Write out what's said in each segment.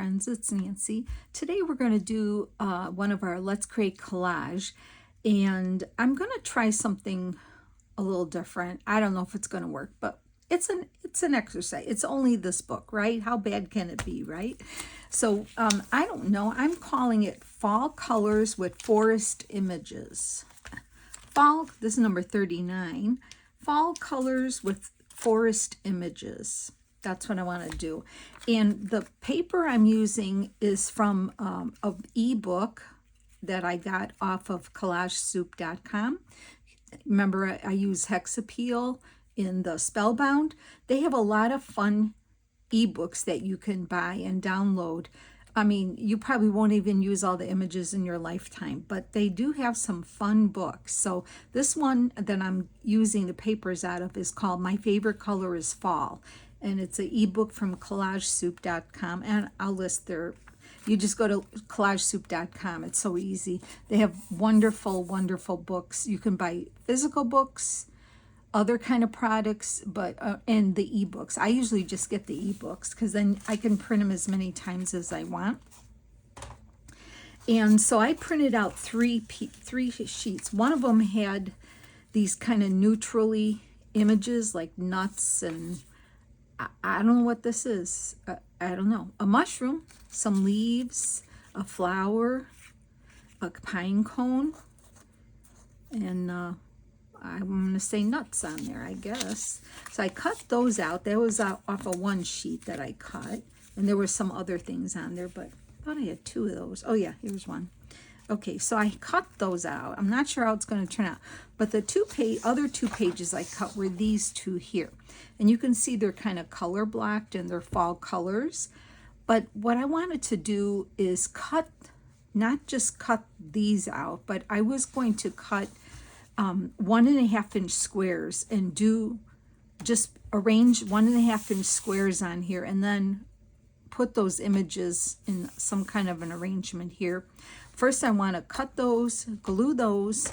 friends, it's Nancy. Today we're going to do one of our Let's Create Collage, and I'm going to try something a little different. I don't know if it's going to work, but it's an exercise. It's only this book, right? How bad can it be, right? So I don't know. I'm calling it Fall Colors with Forest Images. Fall, this is number 39. Fall Colors with Forest Images. That's what I want to do. And the paper I'm using is from an ebook that I got off of collagesoup.com. Remember, I use Hexapeel in the Spellbound. They have a lot of fun ebooks that you can buy and download. I mean, you probably won't even use all the images in your lifetime, but they do have some fun books. So this one that I'm using the papers out of is called My Favorite Color is Fall. And it's an ebook from collagesoup.com, and I'll list you just go to collagesoup.com. It's so easy. They have wonderful, wonderful books. You can buy physical books, other kind of products, but and the ebooks. I usually just get the ebooks because then I can print them as many times as I want. And so I printed out three sheets. One of them had these kind of neutrally images like nuts and I don't know what this is. I don't know. A mushroom, some leaves, a flower, a pine cone, and I'm going to say nuts on there, I guess. So I cut those out. That was off of one sheet that I cut, and there were some other things on there, but I thought I had two of those. Oh yeah, here's one. Okay, so I cut those out. I'm not sure how it's going to turn out, but the other two pages I cut were these two here. And you can see they're kind of color blocked and they're fall colors. But what I wanted to do is not just cut these out, but I was going to cut 1.5 inch squares and just arrange 1.5 inch squares on here and then put those images in some kind of an arrangement here. First, I want to cut those, glue those.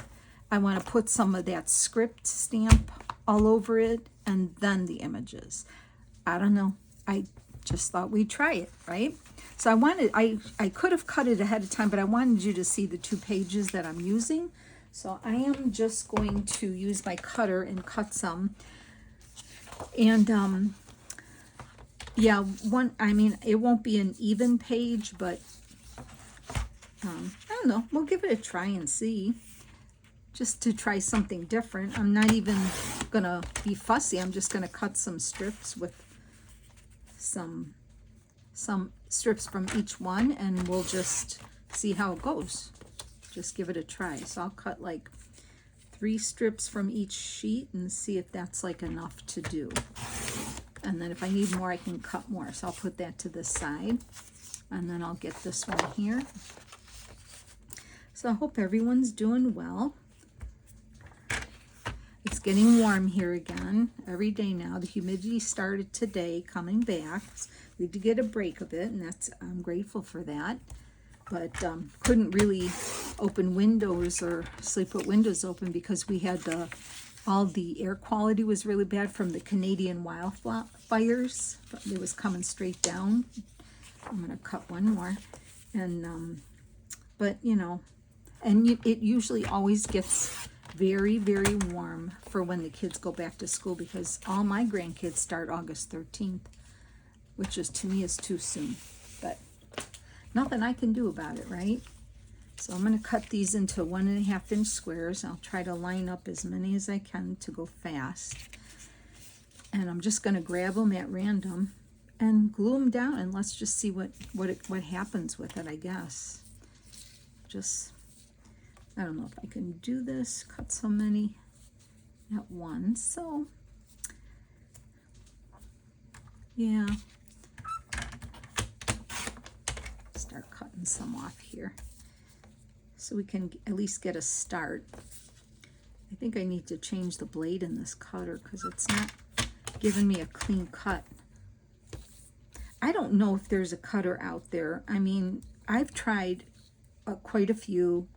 I want to put some of that script stamp all over it, and then the images. I don't know. I just thought we'd try it, right? So I could have cut it ahead of time, but I wanted you to see the two pages that I'm using. So I am just going to use my cutter and cut some. And yeah, it won't be an even page, but I don't know. We'll give it a try and see. Just to try something different. I'm not even going to be fussy. I'm just going to cut some strips with some strips from each one, and we'll just see how it goes. Just give it a try. So I'll cut like 3 strips from each sheet and see if that's like enough to do. And then if I need more, I can cut more. So I'll put that to the side. And then I'll get this one here. So I hope everyone's doing well. It's getting warm here again every day now. The humidity started today coming back. We did get a break of it, and I'm grateful for that. But couldn't really open windows or sleep with windows open because we had all the air quality was really bad from the Canadian wildfires. It was coming straight down. I'm going to cut one more. And but you know, and it usually always gets very, very warm for when the kids go back to school because all my grandkids start August 13th, which is to me is too soon, but nothing I can do about it, right? So I'm going to cut these into 1.5 inch squares. I'll try to line up as many as I can to go fast. And I'm just going to grab them at random and glue them down, and let's just see what happens with it, I guess. I don't know if I can do this, cut so many at once. So, yeah. Start cutting some off here so we can at least get a start. I think I need to change the blade in this cutter because it's not giving me a clean cut. I don't know if there's a cutter out there. I mean, I've tried quite a few.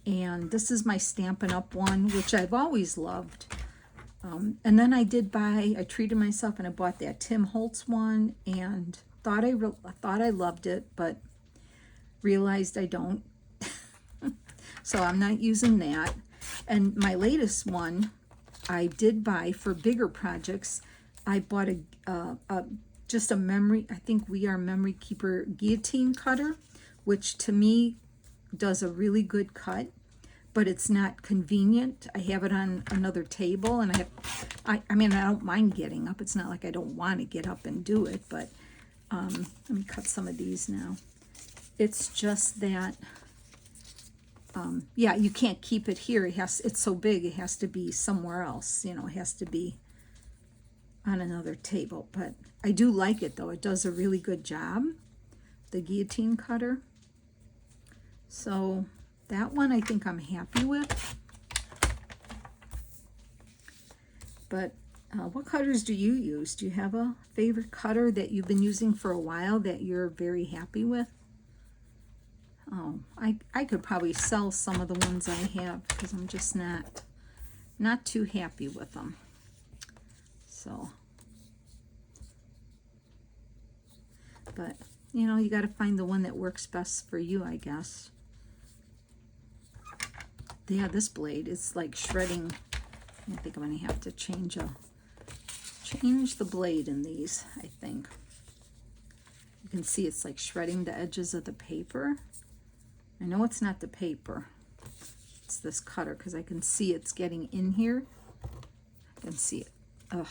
And this is my Stampin' Up! One, which I've always loved. And then I treated myself and I bought that Tim Holtz one. And thought I loved it, but realized I don't. So I'm not using that. And my latest one I did buy for bigger projects. I bought just a memory, I think We Are Memory Keeper guillotine cutter, which to me does a really good cut, but it's not convenient. I have it on another table, and I mean, I don't mind getting up. It's not like I don't want to get up and do it, but let me cut some of these now. It's just that, yeah, you can't keep it here. It's so big, it has to be somewhere else. You know, it has to be on another table. But I do like it, though. It does a really good job, the guillotine cutter. So that one I think I'm happy with. But what cutters do you use? Do you have a favorite cutter that you've been using for a while that you're very happy with? Oh, I could probably sell some of the ones I have because I'm just not too happy with them. So, but you know, you got to find the one that works best for you, I guess. Yeah, this blade is like shredding. I think I'm gonna have to change the blade in these. I think you can see it's like shredding the edges of the paper. I know it's not the paper, it's this cutter, because I can see it's getting in here. I can see it. Ugh.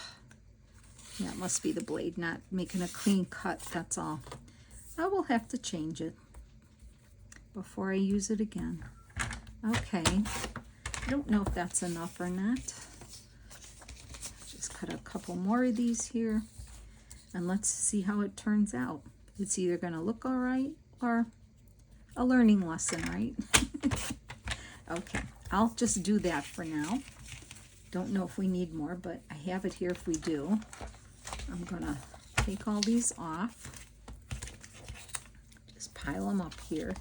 Yeah, it must be the blade not making a clean cut, that's all. I will have to change it before I use it again. Okay, I don't know if that's enough or not. Just cut a couple more of these here, and let's see how it turns out. It's either going to look all right or a learning lesson, right? Okay, I'll just do that for now. Don't know if we need more, but I have it here if we do. I'm gonna take all these off. Just pile them up here.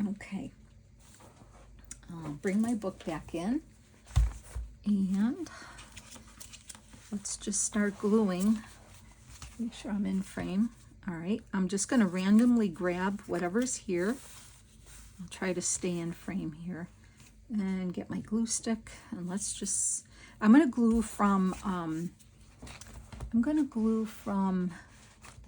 Okay, I'll bring my book back in, and let's just start gluing. Make sure I'm in frame. All right, I'm just going to randomly grab whatever's here. I'll try to stay in frame here and get my glue stick, and let's just, I'm going to glue from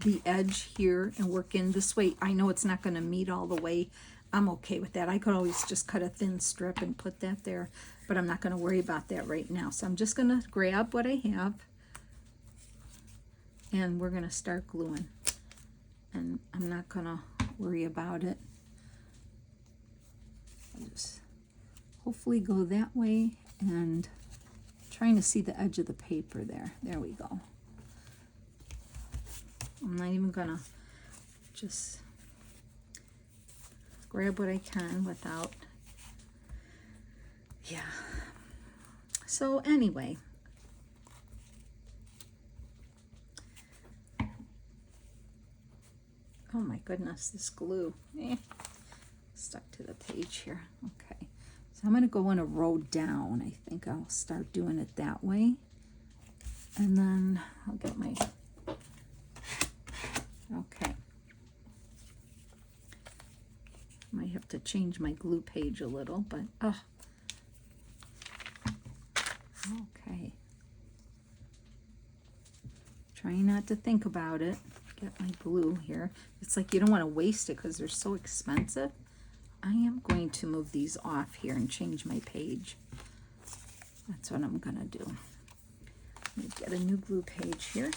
the edge here and work in this way. I know it's not going to meet all the way. I'm okay with that. I could always just cut a thin strip and put that there, but I'm not going to worry about that right now. So I'm just going to grab what I have, and we're going to start gluing. And I'm not going to worry about it. I'll just hopefully go that way, and trying to see the edge of the paper there. There we go. I'm not even going to, just grab what I can without, yeah. So anyway, oh my goodness, this glue stuck to the page here. Okay, so I'm going to go in a row down. I think I'll start doing it that way, and then I'll get my, okay, might have to change my glue page a little, but okay, trying not to think about it. Get my glue here. It's like you don't want to waste it because they're so expensive. I am going to move these off here and change my page. That's what I'm gonna do. Let me get a new glue page here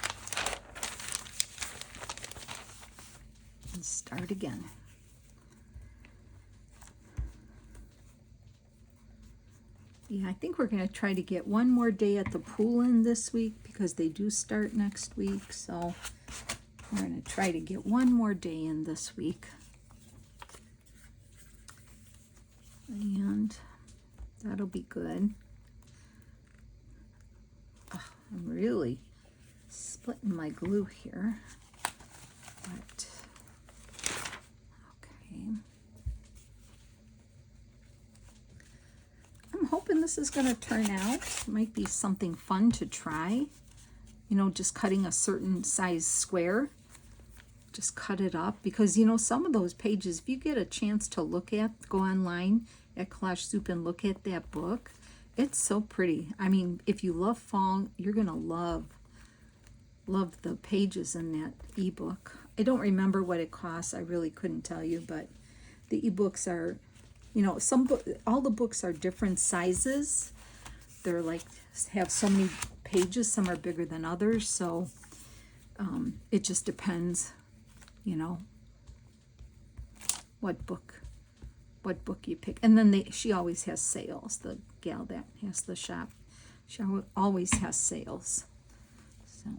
and start again. Yeah, I think we're going to try to get one more day at the pool in this week because they do start next week. So we're going to try to get one more day in this week. And that'll be good. Oh, I'm really splitting my glue here. But, okay. I'm hoping this this is going to turn out. It might be something fun to try. You know, just cutting a certain size square. Just cut it up, because you know some of those pages, if you get a chance to look at, go online at Collage Soup and look at that book, it's so pretty. I mean, if you love fall, you're gonna love the pages in that ebook. I don't remember what it costs. I really couldn't tell you, but the ebooks are, you know, all the books are different sizes. They're like, have so many pages. Some are bigger than others, so it just depends. You know, what book you pick. And then she always has sales. The gal that has the shop, she always has sales. So,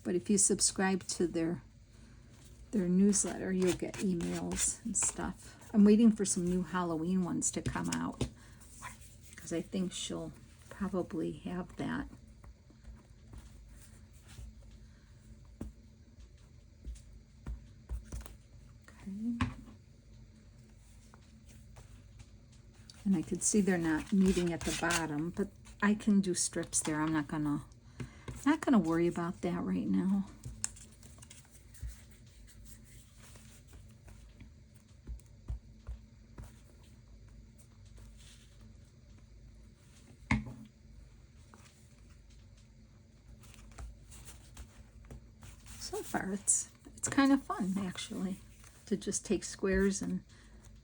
but if you subscribe to their newsletter, you'll get emails and stuff. I'm waiting for some new Halloween ones to come out, because I think she'll probably have that. And I could see they're not meeting at the bottom, but I can do strips there. I'm not gonna worry about that right now. So far, it's kind of fun actually, to just take squares and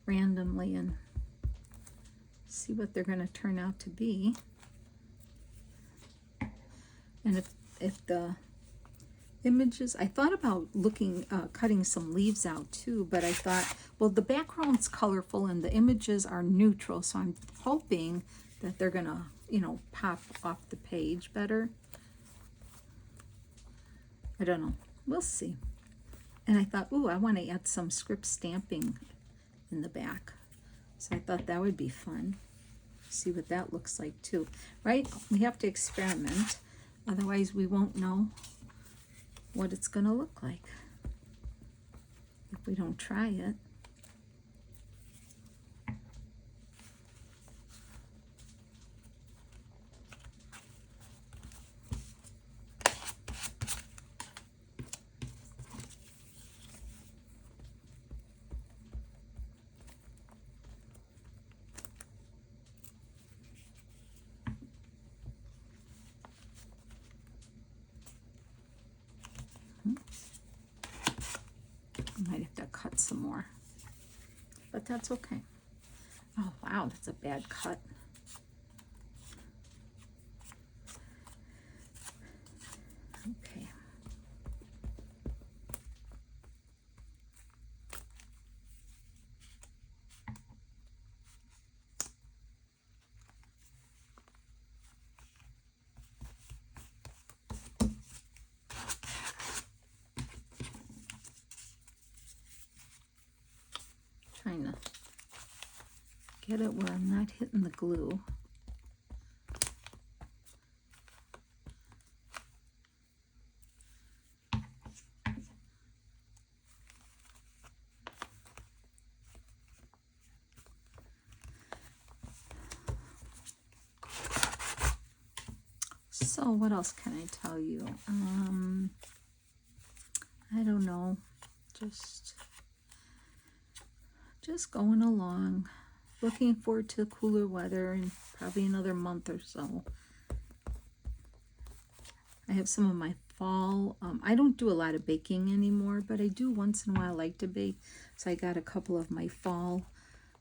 randomly and see what they're going to turn out to be. And if the images, I thought about cutting some leaves out too, but I thought, well, the background's colorful and the images are neutral, so I'm hoping that they're going to, you know, pop off the page better. I don't know. We'll see. And I thought, ooh, I want to add some script stamping in the back. So I thought that would be fun. See what that looks like too, right? We have to experiment, otherwise we won't know what it's going to look like if we don't try it. I might have to cut some more, but that's okay. Oh wow, that's a bad cut. Okay. Trying to get it where I'm not hitting the glue. So what else can I tell you? I don't know. Just going along, looking forward to cooler weather in probably another month or so. I have some of my fall, I don't do a lot of baking anymore, but I do once in a while like to bake. So I got a couple of my fall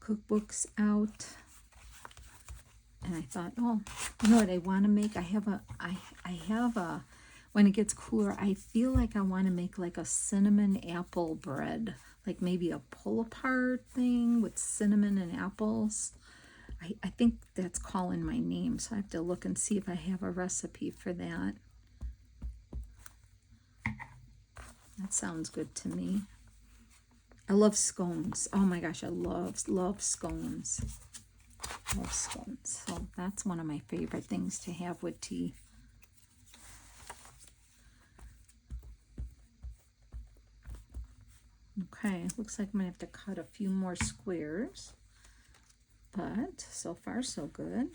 cookbooks out. And I thought, oh, you know what I want to make? I have a, when it gets cooler, I feel like I want to make like a cinnamon apple bread. Like maybe a pull-apart thing with cinnamon and apples. I think that's calling my name, so I have to look and see if I have a recipe for that. That sounds good to me. I love scones. Oh my gosh, I love scones. Love scones. So that's one of my favorite things to have with tea. Okay, looks like I'm gonna have to cut a few more squares, but so far so good.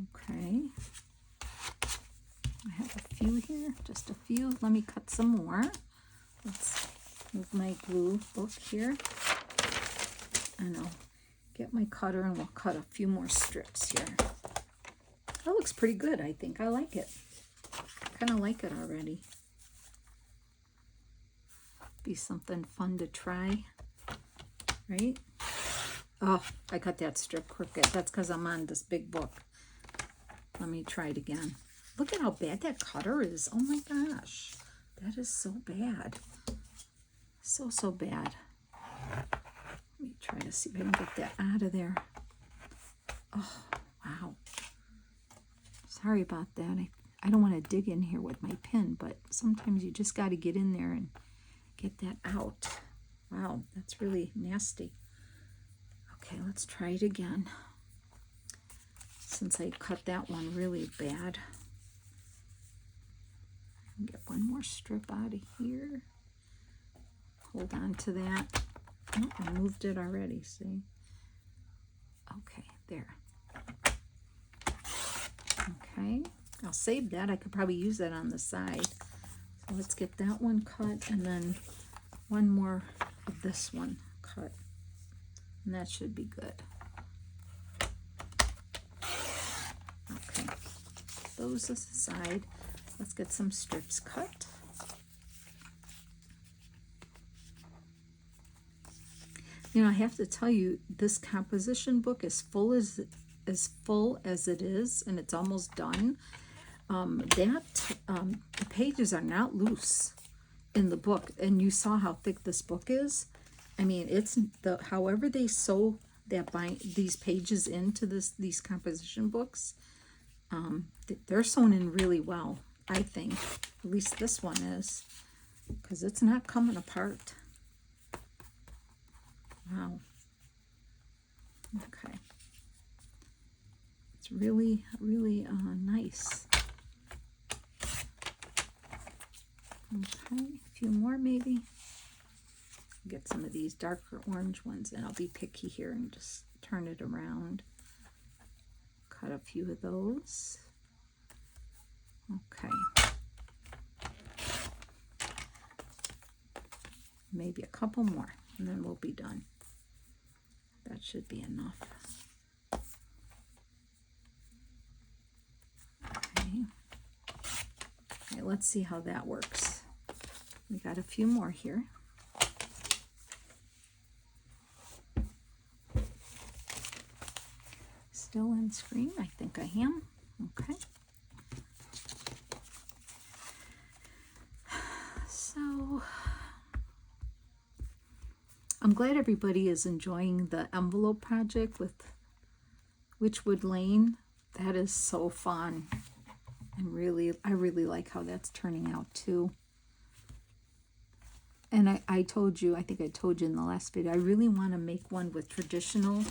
Okay. I have a few here, just a few. Let me cut some more. Let's move my glue book here. And I'll get my cutter and we'll cut a few more strips here. That looks pretty good, I think. I like it. Kind of like it already. Be something fun to try, right? Oh, I cut that strip crooked. That's because I'm on this big book. Let me try it again. Look at how bad that cutter is. Oh my gosh. That is so bad. So, so bad. Let me try to see if I can get that out of there. Oh, wow. Sorry about that. I don't want to dig in here with my pin, but sometimes you just got to get in there and get that out. Wow, that's really nasty. Okay, let's try it again. Since I cut that one really bad. Get one more strip out of here. Hold on to that. Oh, I moved it already, see? Okay, there. Okay, I'll save that. I could probably use that on the side. So let's get that one cut, and then one more of this one cut. And that should be good. Okay, those aside. Let's get some strips cut. You know, I have to tell you, this composition book is full as it is, and it's almost done. The pages are not loose in the book, and you saw how thick this book is. I mean, it's however they sew these pages into these composition books. They're sewn in really well, I think. At least this one is, because it's not coming apart. Wow. Okay. It's really, really nice. Okay, a few more maybe. Get some of these darker orange ones, and I'll be picky here and just turn it around. Cut a few of those. Okay. Maybe a couple more, and then we'll be done. That should be enough. Okay. Okay, let's see how that works. We got a few more here. Still on screen? I think I am. Okay. So I'm glad everybody is enjoying the envelope project with Witchwood Lane. That is so fun. And I really like how that's turning out too. And I told you, I think I told you in the last video, I really want to make one with traditional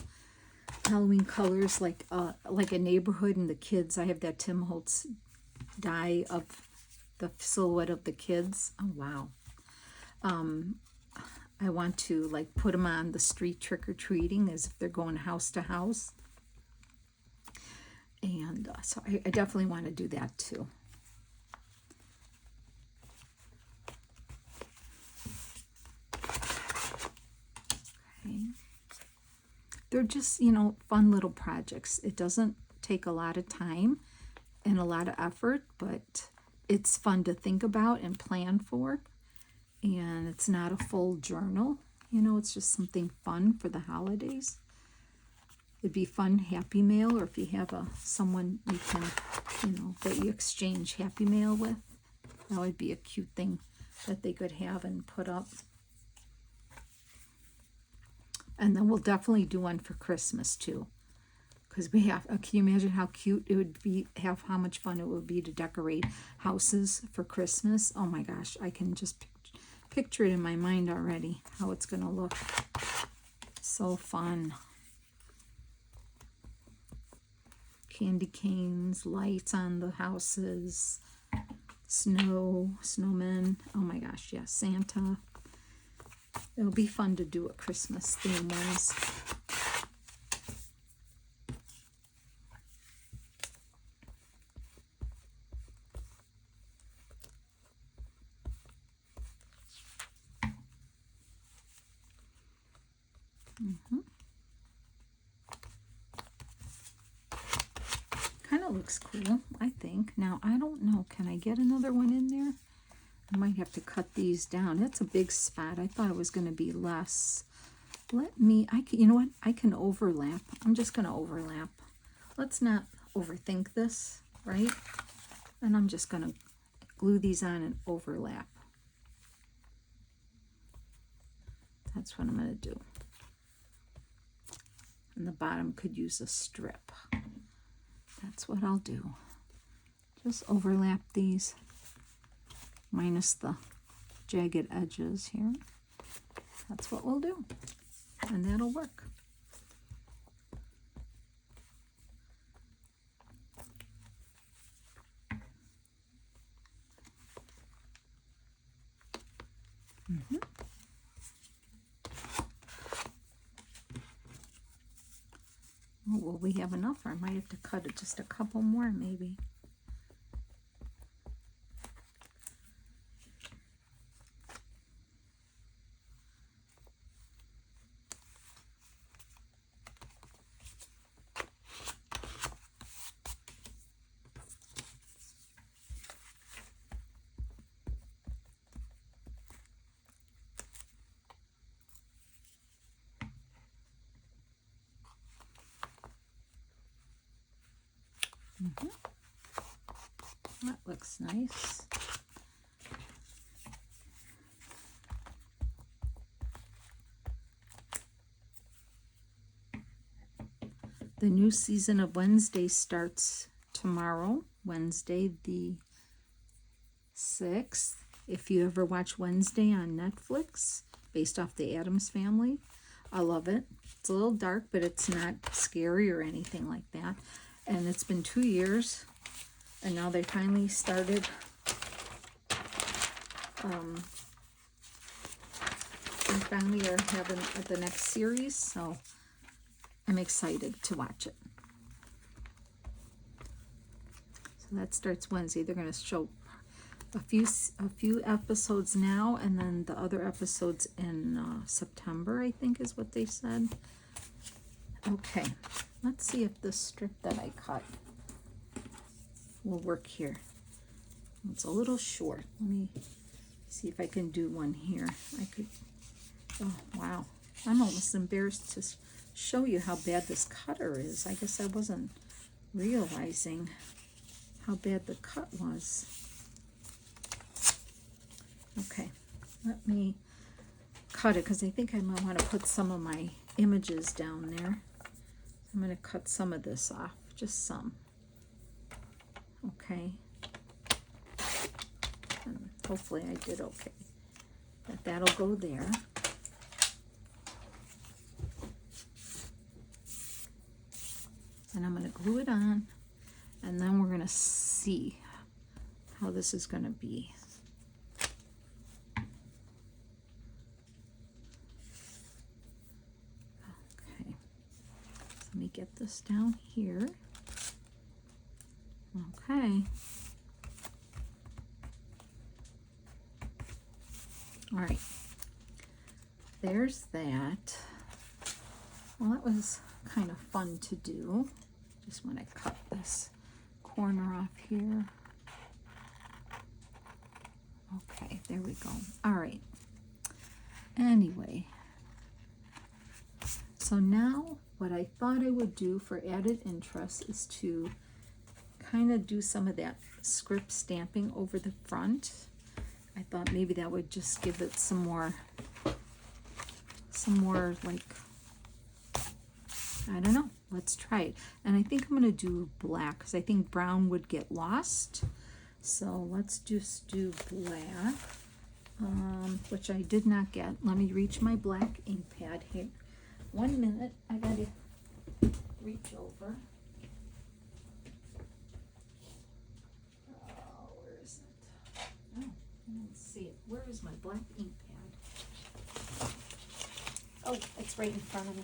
Halloween colors, like a neighborhood and the kids. I have that Tim Holtz die of the silhouette of the kids. Oh wow. I want to like put them on the street trick-or-treating as if they're going house to house. And so I definitely want to do that too. Okay. They're just, fun little projects. It doesn't take a lot of time and a lot of effort, but it's fun to think about and plan for. And it's not a full journal. It's just something fun for the holidays. It'd be fun Happy Mail, or if you have someone you can, that you exchange Happy Mail with, that would be a cute thing that they could have and put up. And then we'll definitely do one for Christmas too, because we have. Can you imagine how cute it would be? How much fun it would be to decorate houses for Christmas? Oh my gosh, I can just picture it in my mind already. How it's gonna look. So fun. Candy canes, lights on the houses, snowmen. Oh my gosh, yeah, Santa. It'll be fun to do a Christmas theme ones. Kind of looks cool, I think. Now, I don't know. Can I get another one in there? I might have to cut these down. That's a big spot. I thought it was going to be less. You know what? I can overlap. I'm just going to overlap. Let's not overthink this, right? And I'm just going to glue these on and overlap. That's what I'm going to do. And the bottom could use a strip. That's what I'll do. Just overlap these, minus the jagged edges here. That's what we'll do. And that'll work. Oh, will we have enough? Or I might have to cut it just a couple more, maybe. That looks nice. The new season of Wednesday starts tomorrow, Wednesday the 6th. If you ever watch Wednesday on Netflix, based off the Addams Family, I love it. It's a little dark, but it's not scary or anything like that. And it's been 2 years, and now they finally started they finally are having the next series, so I'm excited to watch it. So that starts Wednesday. They're going to show a few episodes now, and then the other episodes in September, I think is what they said. Okay, let's see if this strip that I cut will work here. It's a little short. Let me see if I can do one here. I could. Oh wow, I'm almost embarrassed to show you how bad this cutter is. I guess I wasn't realizing how bad the cut was. Okay, let me cut it because I think I might want to put some of my images down there. I'm going to cut some of this off, just some. Okay. And hopefully I did okay. But that'll go there. And I'm going to glue it on, and then we're going to see how this is going to be. Okay, so let me get this down here. Okay. All right, there's that. Well, that was kind of fun to do. Just want to cut this corner off here. Okay, there we go. All right. Anyway, so now what I thought I would do for added interest is to kind of do some of that script stamping over the front. I thought maybe that would just give it some more like, I don't know. Let's try it. And I think I'm going to do black because I think brown would get lost. So let's just do black, which I did not get. Let me reach my black ink pad here. 1 minute. I got to reach over. Oh, where is it? Oh, I don't see it. Where is my black ink pad? Oh, it's right in front of me.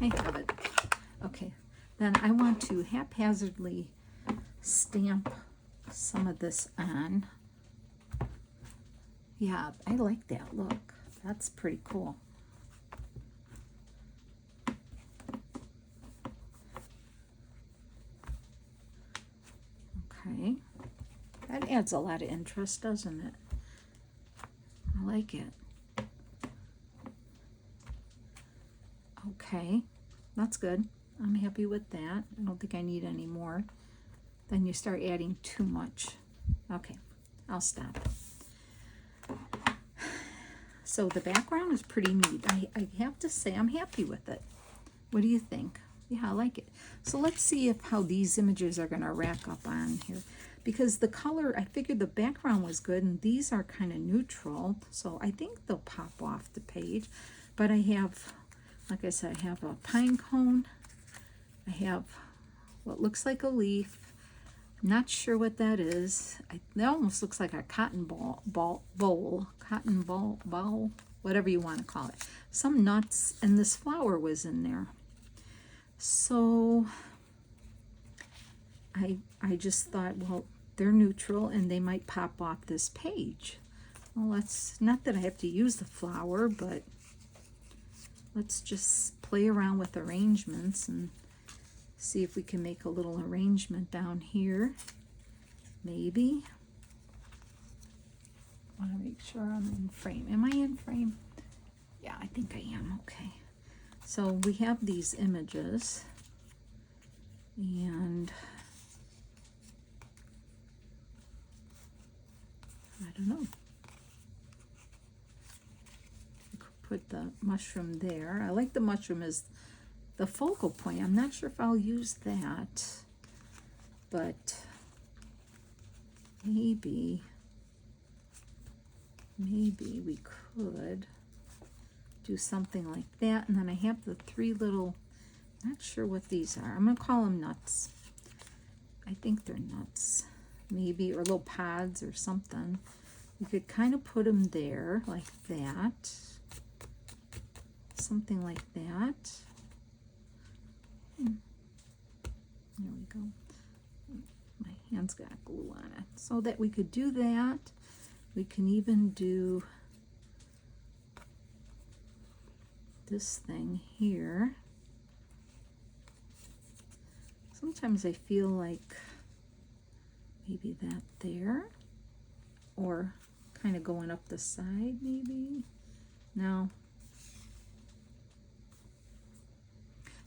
I have it. Okay, then I want to haphazardly stamp some of this on. Yeah, I like that look. That's pretty cool. That adds a lot of interest, doesn't it? I like it. Okay, that's good. I'm happy with that. I don't think I need any more. Then you start adding too much. Okay, I'll stop. So the background is pretty neat. I have to say I'm happy with it. What do you think? Yeah, I like it. So let's see how these images are going to rack up on here. Because the color, I figured the background was good, and these are kind of neutral. So I think they'll pop off the page. But I have, like I said, I have a pine cone. I have what looks like a leaf. Not sure what that is. That almost looks like a cotton bowl, whatever you want to call it. Some nuts, and this flower was in there. So I just thought, well, they're neutral and they might pop off this page. Well, that's not that I have to use the flower, but let's just play around with arrangements and see if we can make a little arrangement down here. Maybe. I want to make sure I'm in frame. Am I in frame? Yeah, I think I am. Okay. So we have these images, and I don't know. I could put the mushroom there. I like the mushroom as the focal point. I'm not sure if I'll use that, but maybe we could do something like that. And then I have the three little, not sure what these are. I'm gonna call them nuts. I think they're nuts, maybe, or little pods or something. You could kind of put them there like that, something like that. There we go. My hand's got glue on it. So that we could do that. We can even do this thing here. Sometimes I feel like maybe that there, or kind of going up the side maybe. No.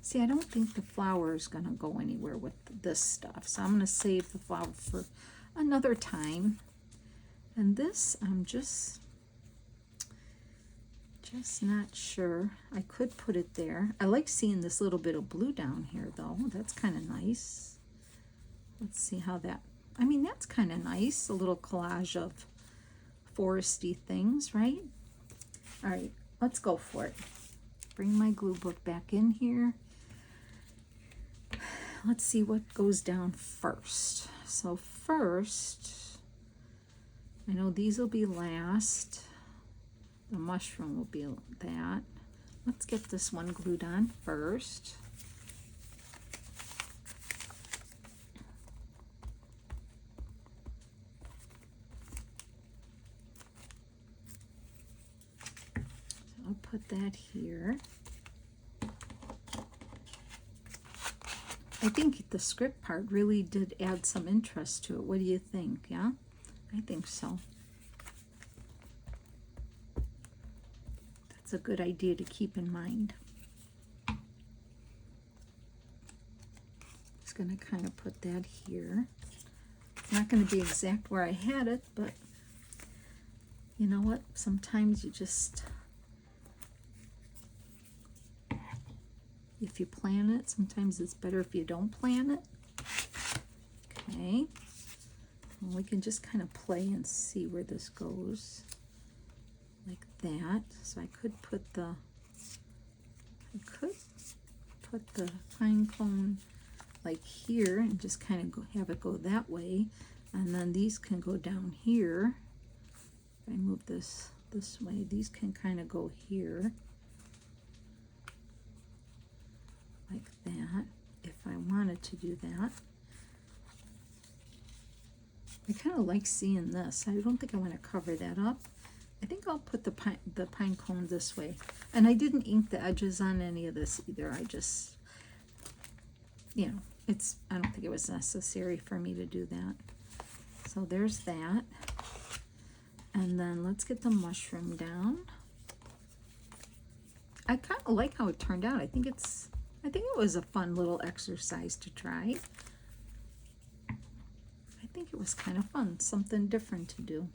See, I don't think the flower is going to go anywhere with this stuff, so I'm going to save the flower for another time. And this, I'm just not sure. I could put it there. I like seeing this little bit of blue down here, though. That's kind of nice. Let's see how that, I mean, that's kind of nice. A little collage of foresty things, right? All right, let's go for it. Bring my glue book back in here. Let's see what goes down first. So first, I know these will be last. The mushroom will be that. Let's get this one glued on first. So I'll put that here. I think the script part really did add some interest to it. What do you think? Yeah, I think so. That's a good idea to keep in mind. Just going to kind of put that here. It's not going to be exact where I had it, but you know what? Sometimes you just, if you plan it, sometimes it's better if you don't plan it. Okay. And we can just kind of play and see where this goes. Like that. So I could put the pine cone like here and just kind of have it go that way. And then these can go down here. If I move this way, these can kind of go here. Like that, if I wanted to do that. I kind of like seeing this. I don't think I want to cover that up. I think I'll put the pine cone this way. And I didn't ink the edges on any of this either. I just, you know, I don't think it was necessary for me to do that. So there's that. And then let's get the mushroom down. I kind of like how it turned out. I think it was a fun little exercise to try. I think it was kind of fun, something different to do,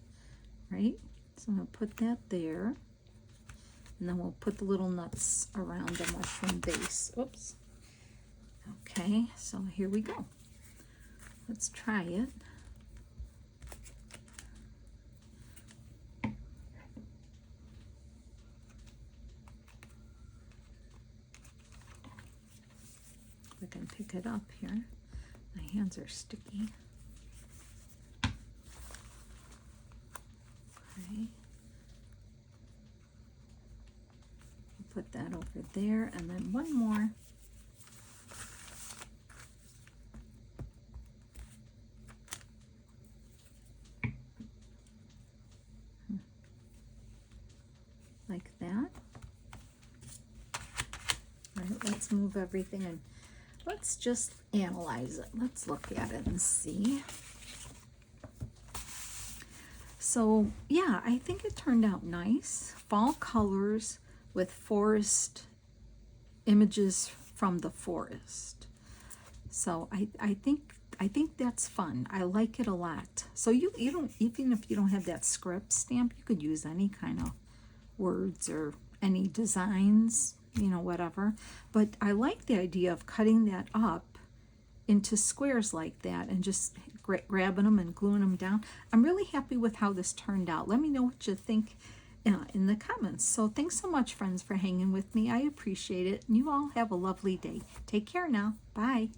right? So I'm gonna put that there. And then we'll put the little nuts around the mushroom base. Oops. Okay, so here we go. Let's try it. I can pick it up here. My hands are sticky. Okay. Put that over there, and then one more. Like that. All right, let's move everything and let's just analyze it. Let's look at it and see. So yeah, I think it turned out nice. Fall colors with forest images from the forest. So I think that's fun. I like it a lot. So you don't, even if you don't have that script stamp, you could use any kind of words or any designs, you know, whatever. But I like the idea of cutting that up into squares like that and just grabbing them and gluing them down. I'm really happy with how this turned out. Let me know what you think in the comments. So thanks so much, friends, for hanging with me. I appreciate it. And you all have a lovely day. Take care now. Bye.